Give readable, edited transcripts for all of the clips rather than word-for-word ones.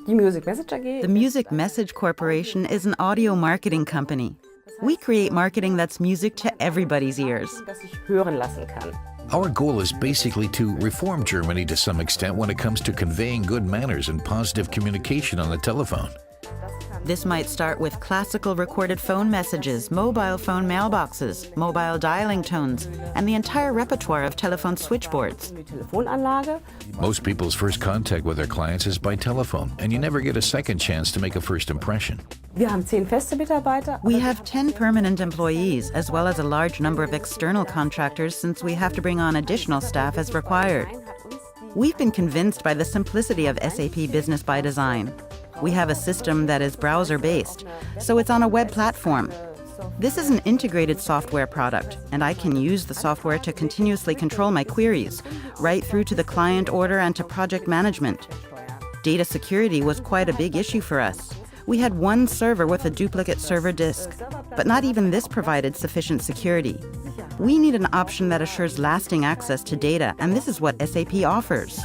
The Music Message Corporation is an audio marketing company. We create marketing that's music to everybody's ears. Our goal is basically to reform Germany to some extent when it comes to conveying good manners and positive communication on the telephone. This might start with classical recorded phone messages, mobile phone mailboxes, mobile dialing tones, and the entire repertoire of telephone switchboards. Most people's first contact with their clients is by telephone, and you never get a second chance to make a first impression. We have 10 permanent employees, as well as a large number of external contractors, since we have to bring on additional staff as required. We've been convinced by the simplicity of SAP Business by Design. We have a system that is browser-based, so it's on a web platform. This is an integrated software product, and I can use the software to continuously control my queries, right through to the client order and to project management. Data security was quite a big issue for us. We had one server with a duplicate server disk, but not even this provided sufficient security. We need an option that assures lasting access to data, and this is what SAP offers.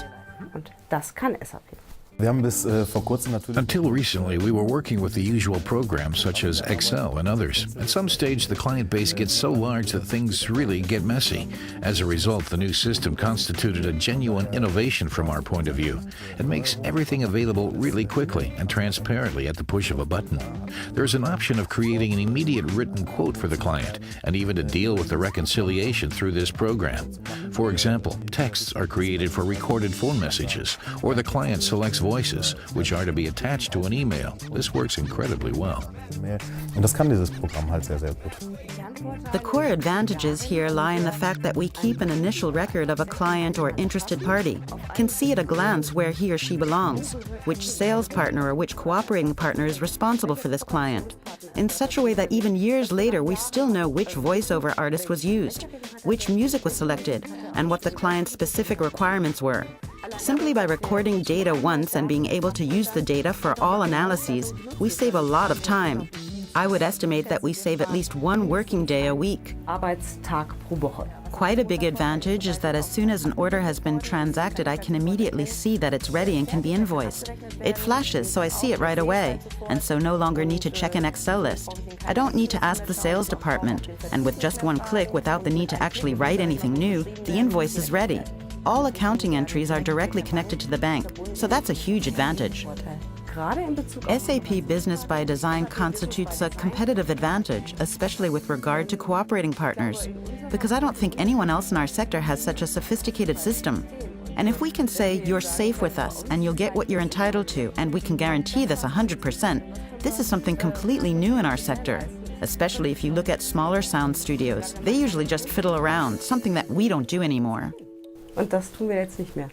Until recently, we were working with the usual programs such as Excel and others. At some stage, the client base gets so large that things really get messy. As a result, the new system constituted a genuine innovation from our point of view. It makes everything available really quickly and transparently at the push of a button. There's an option of creating an immediate written quote for the client and even to deal with the reconciliation through this program. For example, texts are created for recorded phone messages, or the client selects voices, which are to be attached to an email. This works incredibly well. The core advantages here lie in the fact that we keep an initial record of a client or interested party, can see at a glance where he or she belongs, which sales partner or which cooperating partner is responsible for this client, in such a way that even years later we still know which voiceover artist was used, which music was selected, and what the client's specific requirements were. Simply by recording data once and being able to use the data for all analyses, we save a lot of time. I would estimate that we save at least one working day a week. Quite a big advantage is that as soon as an order has been transacted, I can immediately see that it's ready and can be invoiced. It flashes, so I see it right away, and so no longer need to check an Excel list. I don't need to ask the sales department, and with just one click, without the need to actually write anything new, the invoice is ready. All accounting entries are directly connected to the bank, so that's a huge advantage. SAP Business by Design constitutes a competitive advantage, especially with regard to cooperating partners, because I don't think anyone else in our sector has such a sophisticated system. And if we can say, you're safe with us and you'll get what you're entitled to, and we can guarantee this 100%, this is something completely new in our sector. Especially if you look at smaller sound studios. They usually just fiddle around, something that we don't do anymore. Und das tun wir jetzt nicht mehr.